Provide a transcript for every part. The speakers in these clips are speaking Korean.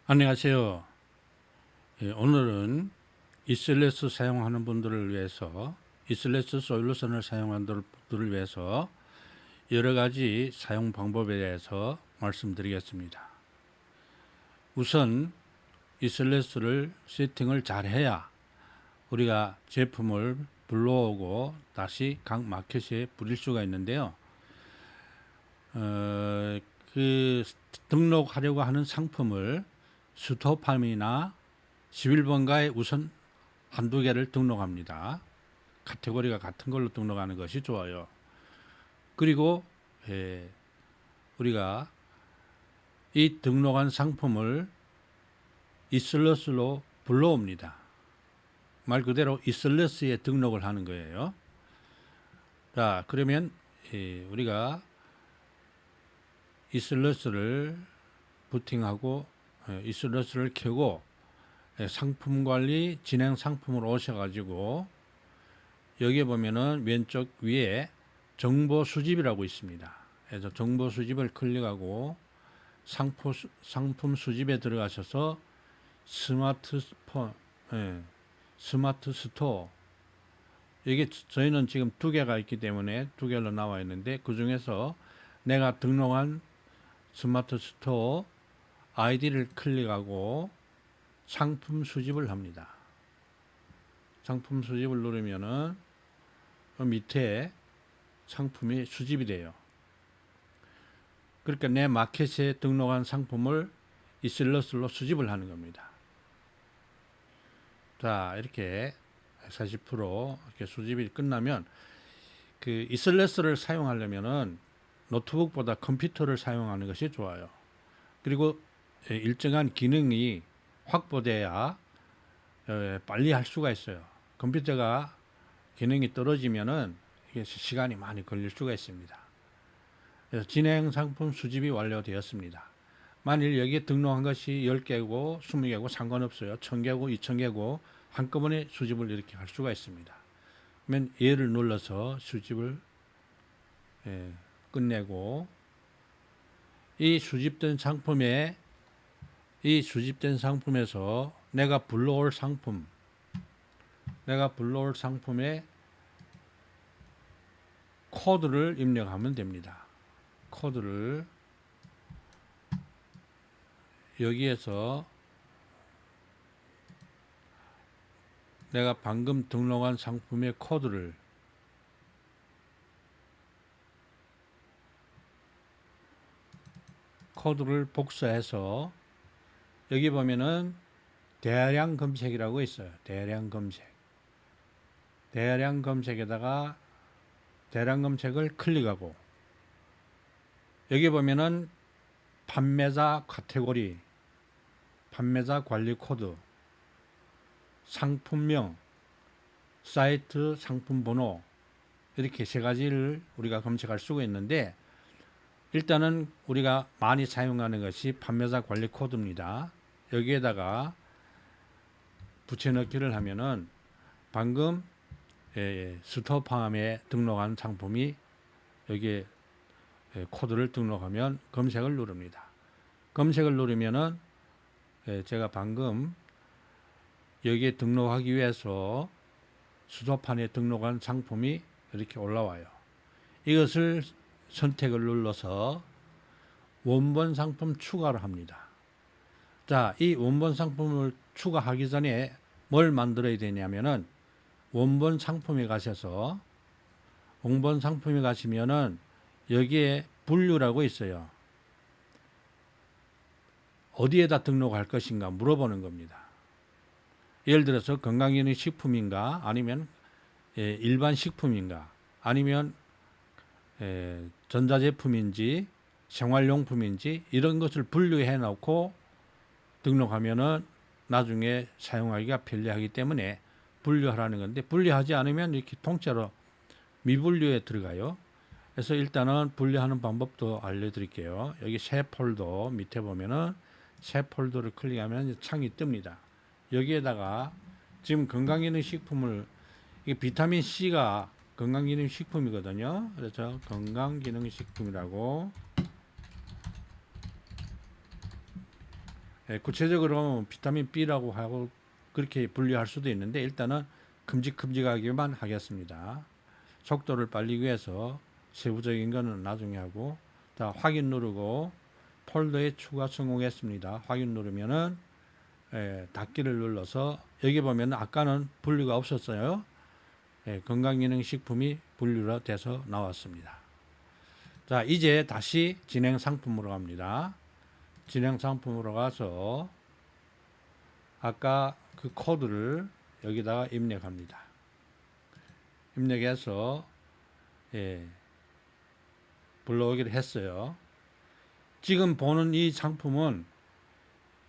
안녕하세요. 오늘은 이슬래스 사용하는 분들을 위해서, 이슬래스 솔루션을 사용하는 분들을 위해서 여러 가지 사용 방법에 대해서 말씀드리겠습니다. 우선 이슬래스를 세팅을 잘 해야 우리가 제품을 불러오고 다시 각 마켓에 뿌릴 수가 있는데요. 그 등록하려고 하는 상품을 스토팜이나 11번가에 우선 한두 개를 등록합니다. 카테고리가 같은 걸로 등록하는 것이 좋아요. 그리고 우리가 이 등록한 상품을 이슬러스로 불러옵니다. 말 그대로 이슬러스에 등록을 하는 거예요. 자, 그러면 우리가 이슬러스를 부팅하고 이슬러스를 켜고 상품 관리 진행 상품으로 오셔가지고 여기에 보면은 왼쪽 위에 정보 수집이라고 있습니다. 그래서 정보 수집을 클릭하고 상품 수집에 들어가셔서 스마트 스토어, 이게 저희는 지금 두 개가 있기 때문에 두 개로 나와 있는데 그 중에서 내가 등록한 스마트 스토어 아이디를 클릭하고 상품 수집을 합니다. 상품 수집을 누르면은 밑에 상품이 수집이 돼요. 그러니까 내 마켓에 등록한 상품을 이슬러스로 수집을 하는 겁니다. 자, 이렇게 40% 이렇게 수집이 끝나면 그 이슬러스를 사용하려면은 노트북보다 컴퓨터를 사용하는 것이 좋아요. 그리고 일정한 기능이 확보돼야 빨리 할 수가 있어요. 컴퓨터가 기능이 떨어지면은 이게 시간이 많이 걸릴 수가 있습니다. 그래서 진행 상품 수집이 완료되었습니다. 만일 여기에 등록한 것이 10개고 20개고 상관없어요. 1000개고 2000개고 한꺼번에 수집을 이렇게 할 수가 있습니다. 그러면 얘를 눌러서 수집을 끝내고 이 수집된 상품에서 내가 불러올 상품에 코드를 입력하면 됩니다. 코드를 여기에서 내가 방금 등록한 상품의 코드를 복사해서 여기 보면은 대량 검색이라고 있어요. 대량 검색에다가 대량 검색을 클릭하고 여기 보면은 판매자 카테고리, 판매자 관리 코드, 상품명, 사이트 상품 번호, 이렇게 세 가지를 우리가 검색할 수가 있는데 일단은 우리가 많이 사용하는 것이 판매자 관리 코드입니다. 여기에다가 붙여넣기를 하면은 방금 스토팜에 등록한 상품이 여기에 코드를 등록하면 검색을 누릅니다. 검색을 누르면은 제가 방금 여기에 등록하기 위해서 스토팜에 등록한 상품이 이렇게 올라와요. 이것을 선택을 눌러서 원본 상품 추가를 합니다. 자, 이 원본 상품을 추가하기 전에 뭘 만들어야 되냐면은 원본 상품에 가시면은 여기에 분류라고 있어요. 어디에다 등록할 것인가 물어보는 겁니다. 예를 들어서 건강기능식품인가 아니면 일반 식품인가 아니면 전자제품인지 생활용품인지 이런 것을 분류해 놓고 등록하면은 나중에 사용하기가 편리하기 때문에 분류하라는 건데 분류하지 않으면 이렇게 통째로 미분류에 들어가요. 그래서 일단은 분류하는 방법도 알려드릴게요. 여기 새 폴더 밑에 보면은 새 폴더를 클릭하면 창이 뜹니다. 여기에다가 지금 건강기능식품을 이게 비타민 C가 건강기능식품이거든요. 그래서 건강기능식품이라고 구체적으로 비타민 B라고 하고 그렇게 분류할 수도 있는데 일단은 큼직큼직하기만 하겠습니다. 속도를 빨리 위해서 세부적인 거는 나중에 하고, 자, 확인 누르고 폴더에 추가 성공했습니다. 확인 누르면은 닫기를 눌러서 여기 보면 아까는 분류가 없었어요. 건강기능식품이 분류가 돼서 나왔습니다. 자, 이제 다시 진행 상품으로 갑니다. 진행 상품으로 가서 아까 그 코드를 여기다가 입력합니다. 입력해서 불러오기를 했어요. 지금 보는 이 상품은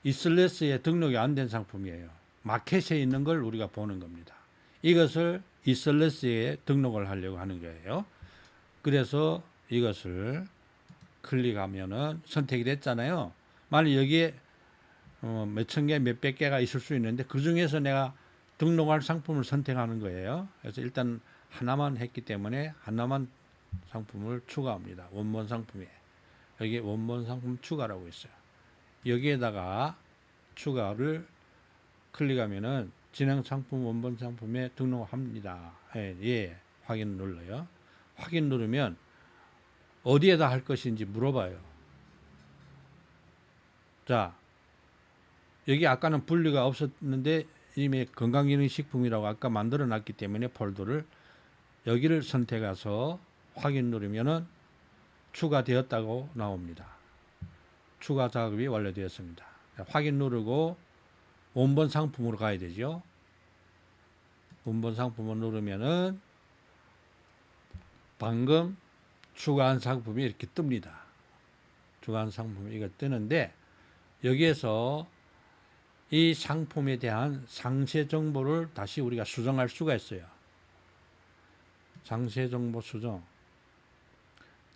이슬레스에 등록이 안 된 상품이에요. 마켓에 있는 걸 우리가 보는 겁니다. 이것을 이슬레스에 등록을 하려고 하는 거예요. 그래서 이것을 클릭하면은 선택이 됐잖아요. 만약 여기에 몇천 개, 몇백 개가 있을 수 있는데 그 중에서 내가 등록할 상품을 선택하는 거예요. 그래서 일단 하나만 했기 때문에 하나만 상품을 추가합니다. 원본 상품에. 여기 원본 상품 추가라고 있어요. 여기에다가 추가를 클릭하면은 진행 상품 원본 상품에 등록합니다. 확인 눌러요. 확인 누르면 어디에다 할 것인지 물어봐요. 자, 여기 아까는 분류가 없었는데 이미 건강기능식품이라고 아까 만들어 놨기 때문에 폴더를 여기를 선택해서 확인 누르면은 추가되었다고 나옵니다. 추가 작업이 완료되었습니다. 확인 누르고 원본 상품으로 가야 되죠. 원본 상품을 누르면은 방금 추가한 상품이 이렇게 뜹니다. 추가한 상품이 이거 뜨는데 여기에서 이 상품에 대한 상세 정보를 다시 우리가 수정할 수가 있어요. 상세 정보 수정.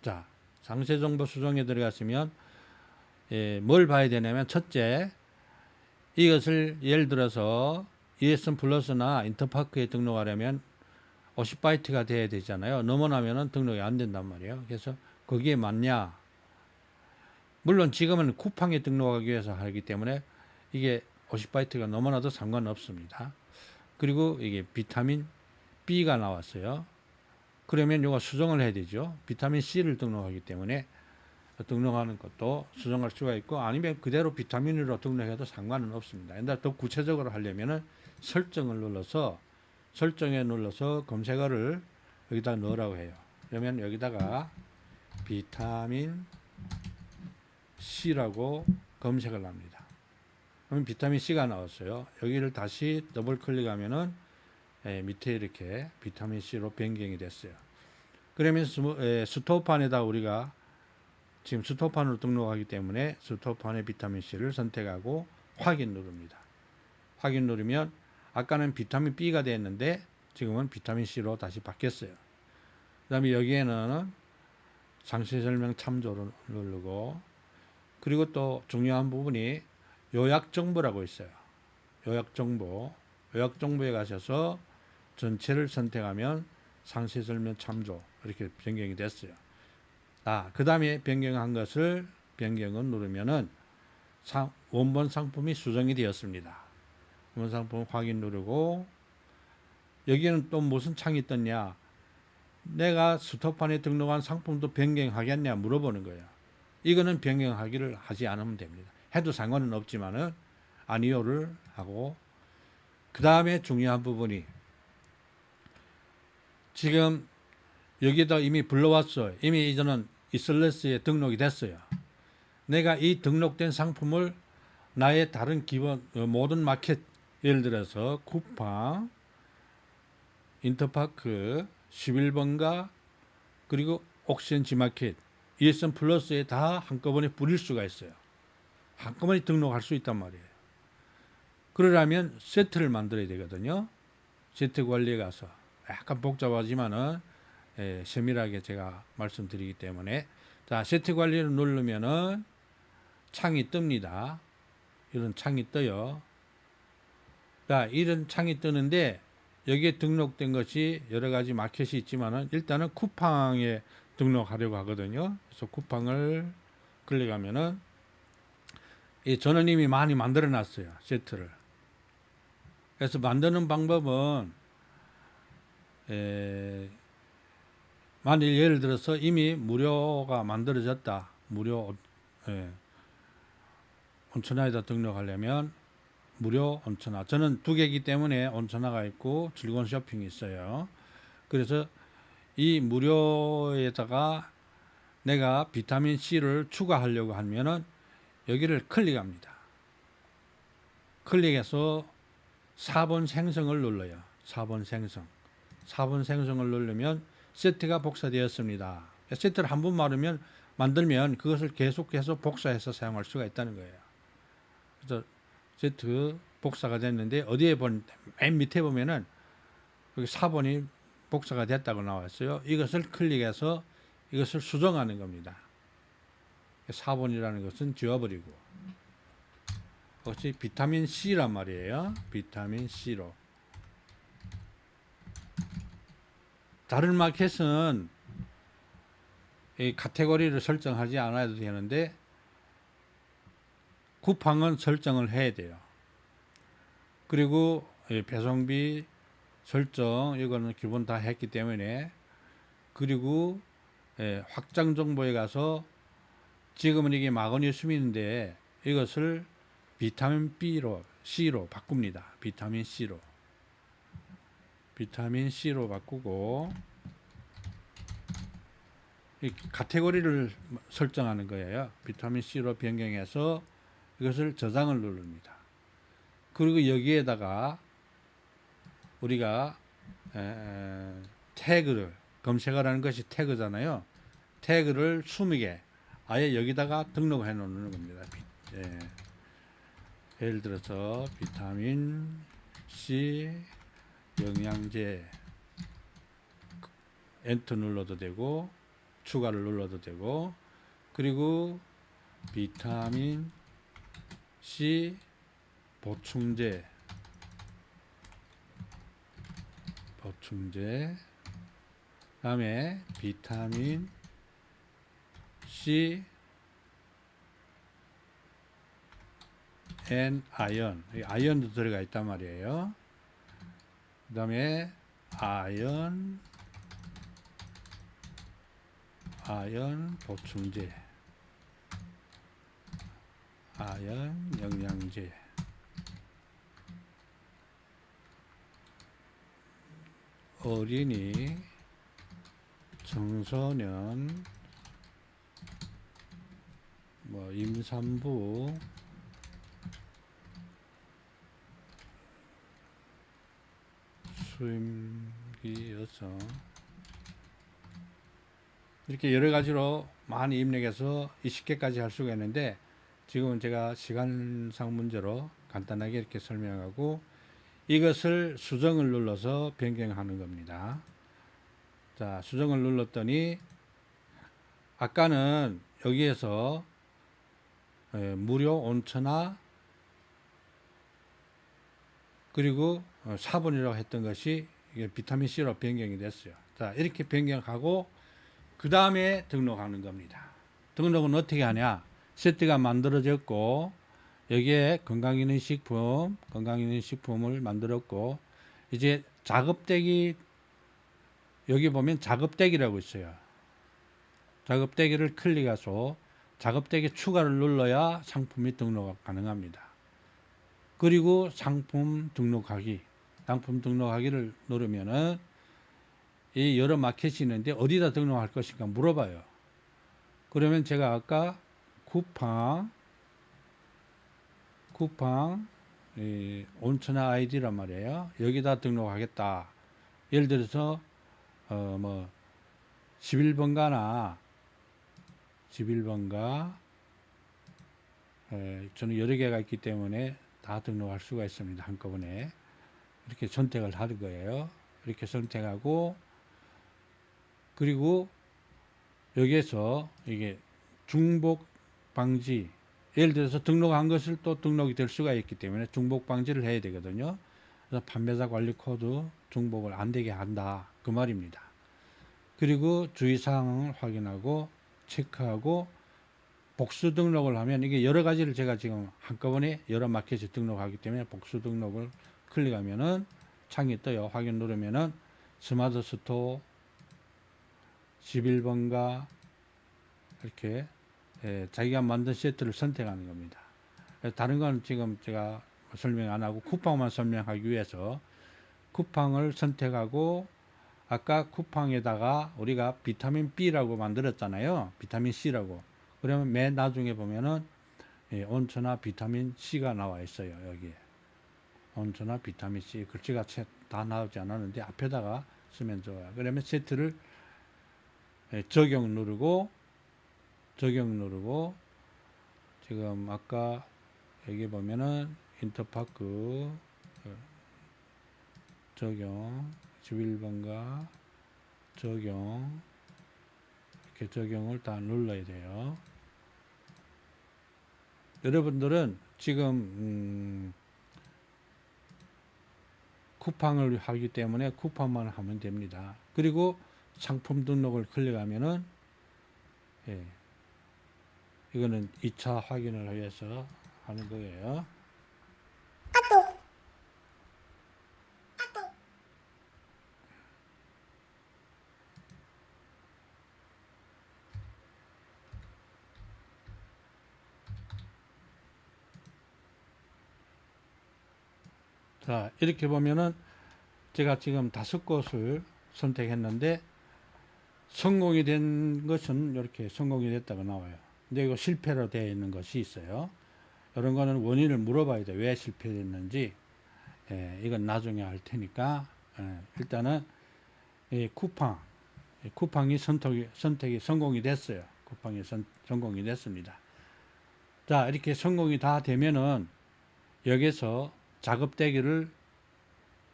자, 상세 정보 수정에 들어갔으면 뭘 봐야 되냐면 첫째, 이것을 예를 들어서 ESN 플러스나 인터파크에 등록하려면 50바이트가 돼야 되잖아요. 넘어나면은 등록이 안 된단 말이에요. 그래서 거기에 맞냐? 물론 지금은 쿠팡에 등록하기 위해서 하기 때문에 이게 50바이트가 넘어나도 상관없습니다. 그리고 이게 비타민 B가 나왔어요. 그러면 이거 수정을 해야 되죠. 비타민 C를 등록하기 때문에 등록하는 것도 수정할 수가 있고 아니면 그대로 비타민으로 등록해도 상관은 없습니다. 근데 더 구체적으로 하려면은 설정을 눌러서 설정에 눌러서 검색어를 여기다 넣으라고 해요. 그러면 여기다가 비타민 C라고 검색을 합니다. 그러면 비타민 C가 나왔어요. 여기를 다시 더블 클릭하면은 밑에 이렇게 비타민 C로 변경이 됐어요. 그러면 스토어판에다 우리가 지금 스토어판으로 등록하기 때문에 스토어판의 비타민 C를 선택하고 확인 누릅니다. 확인 누르면 아까는 비타민 B가 됐는데 지금은 비타민 C로 다시 바뀌었어요. 그 다음에 여기에는 상세 설명 참조를 누르고 그리고 또 중요한 부분이 요약 정보라고 있어요. 요약 정보. 요약 정보에 가셔서 전체를 선택하면 상세 설명 참조 이렇게 변경이 됐어요. 그 다음에 변경한 것을 변경을 누르면은 원본 상품이 수정이 되었습니다. 원본 상품 확인 누르고 여기는 또 무슨 창이 떴냐? 내가 스토어판에 등록한 상품도 변경하겠냐 물어보는 거예요. 이거는 변경하기를 하지 않으면 됩니다. 해도 상관은 없지만은 아니요를 하고 그 다음에 중요한 부분이 지금 여기다 이미 불러왔어요. 이미 이제는 이슬레스에 등록이 됐어요. 내가 이 등록된 상품을 나의 다른 기본 모든 마켓 예를 들어서 쿠팡, 인터파크, 11번가 그리고 옥션 지마켓, ESN 플러스에 다 한꺼번에 뿌릴 수가 있어요. 한꺼번에 등록할 수 있단 말이에요. 그러려면 세트를 만들어야 되거든요. 세트 관리에 가서 약간 복잡하지만은 세밀하게 제가 말씀드리기 때문에 자 세트 관리를 누르면은 창이 뜹니다. 이런 창이 떠요. 자 이런 창이 뜨는데 여기에 등록된 것이 여러 가지 마켓이 있지만은 일단은 쿠팡에 등록하려고 하거든요. 그래서 쿠팡을 클릭하면은 저는 이미 많이 만들어 놨어요. 세트를. 그래서 만드는 방법은 만일 예를 들어서 이미 무료가 만들어졌다. 무료 온천하에다 등록하려면 무료 온천하. 저는 두 개이기 때문에 온천하가 있고 즐거운 쇼핑이 있어요. 그래서 이 무료에다가 내가 비타민 C를 추가하려고 하면은 여기를 클릭합니다. 클릭해서 4번 생성을 눌러요. 4번 생성. 4번 생성을 누르면 세트가 복사되었습니다. 세트를 한 번 만들면 그것을 계속해서 복사해서 사용할 수가 있다는 거예요. 그래서 세트 복사가 됐는데 어디에 맨 밑에 보면은 여기 4번이 복사가 됐다고 나왔어요. 이것을 클릭해서 이것을 수정하는 겁니다. 4번이라는 것은 지워버리고, 그것이 비타민 C란 말이에요. 비타민 C로. 다른 마켓은 이 카테고리를 설정하지 않아도 되는데 쿠팡은 설정을 해야 돼요. 그리고 배송비 설정 이거는 기본 다 했기 때문에, 그리고 확장 정보에 가서 지금은 이게 마그네슘인데 이것을 비타민 C로 바꿉니다. 비타민 C로 바꾸고 이 카테고리를 설정하는 거예요. 비타민 C로 변경해서 이것을 저장을 누릅니다. 그리고 여기에다가 우리가 태그를, 검색을 하는 것이 태그잖아요. 태그를 20개 아예 여기다가 등록해 놓는 겁니다. 예를 들어서 비타민 C 영양제 엔터 눌러도 되고 추가를 눌러도 되고, 그리고 비타민 C 보충제 다음에 비타민 C 앤 아연도 들어가 있단 말이에요. 그 다음에 아연 보충제, 아연 영양제, 어린이, 청소년, 임산부, 수임기 여성, 이렇게 여러 가지로 많이 입력해서 20개까지 할 수가 있는데, 지금은 제가 시간상 문제로 간단하게 이렇게 설명하고 이것을 수정을 눌러서 변경하는 겁니다. 자, 수정을 눌렀더니 아까는 여기에서 무료 온천하 그리고 4번이라고 했던 것이 이게 비타민 C로 변경이 됐어요. 자, 이렇게 변경하고 그 다음에 등록하는 겁니다. 등록은 어떻게 하냐? 세트가 만들어졌고 여기에 건강기능식품을 만들었고, 이제 작업대기, 여기 보면 작업대기라고 있어요. 작업대기를 클릭해서 작업대기 추가를 눌러야 상품이 등록 가능합니다. 그리고 상품 등록하기를 누르면은 이 여러 마켓이 있는데 어디다 등록할 것인가 물어봐요. 그러면 제가 아까 쿠팡 온천하 아이디란 말이에요. 여기다 등록하겠다. 예를 들어서 11번가 저는 여러 개가 있기 때문에 다 등록할 수가 있습니다. 한꺼번에 이렇게 선택을 하는 거예요. 이렇게 선택하고, 그리고 여기에서 이게 중복 방지, 예를 들어서 등록한 것을 또 등록이 될 수가 있기 때문에 중복 방지를 해야 되거든요. 그래서 판매자 관리 코드 중복을 안 되게 한다, 그 말입니다. 그리고 주의사항을 확인하고 체크하고 복수 등록을 하면 이게 여러 가지를 제가 지금 한꺼번에 여러 마켓에 등록하기 때문에 복수 등록을 클릭하면은 창이 떠요. 확인 누르면은 스마트 스토어 11번가 이렇게 자기가 만든 세트를 선택하는 겁니다. 다른 건 지금 제가 설명 안 하고 쿠팡만 설명하기 위해서 쿠팡을 선택하고 아까 쿠팡에다가 우리가 비타민 B라고 만들었잖아요. 비타민 C라고. 그러면 맨 나중에 보면은 온천화 비타민 C가 나와 있어요. 여기에. 온천화 비타민 C. 글씨가 다 나오지 않았는데 앞에다가 쓰면 좋아요. 그러면 세트를 적용 누르고 지금 아까 여기 보면은 인터파크 적용 11번가 적용 이렇게 적용을 다 눌러야 돼요. 여러분들은 지금 쿠팡을 하기 때문에 쿠팡만 하면 됩니다. 그리고 상품 등록을 클릭하면은 이거는 2차 확인을 위해서 하는 거예요. 자, 이렇게 보면은 제가 지금 5곳을 선택했는데 성공이 된 것은 이렇게 성공이 됐다고 나와요. 근데 이거 실패로 되어 있는 것이 있어요. 이런 거는 원인을 물어봐야 돼. 왜 실패됐는지. 이건 나중에 할 테니까 일단은 쿠팡이 선택이 성공이 됐어요. 쿠팡이 성공이 됐습니다. 자, 이렇게 성공이 다 되면은 여기서 작업대기를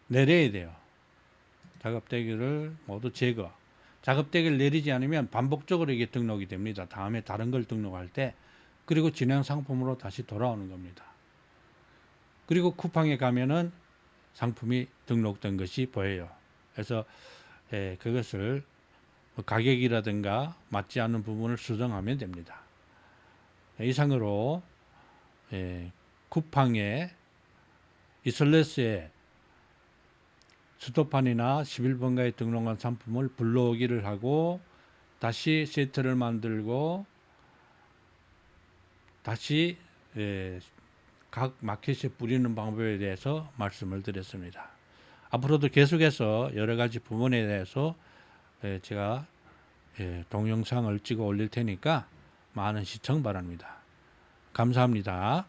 내려야 돼요. 작업대기를 모두 제거. 작업대기를 내리지 않으면 반복적으로 이게 등록이 됩니다. 다음에 다른 걸 등록할 때. 그리고 진행 상품으로 다시 돌아오는 겁니다. 그리고 쿠팡에 가면은 상품이 등록된 것이 보여요. 그래서 그것을 가격이라든가 맞지 않는 부분을 수정하면 됩니다. 이상으로 쿠팡의 이슬레스의 수도판이나 11번가에 등록한 상품을 불러오기를 하고 다시 세트를 만들고 다시 각 마켓에 뿌리는 방법에 대해서 말씀을 드렸습니다. 앞으로도 계속해서 여러 가지 부분에 대해서 제가 동영상을 찍어 올릴 테니까 많은 시청 바랍니다. 감사합니다.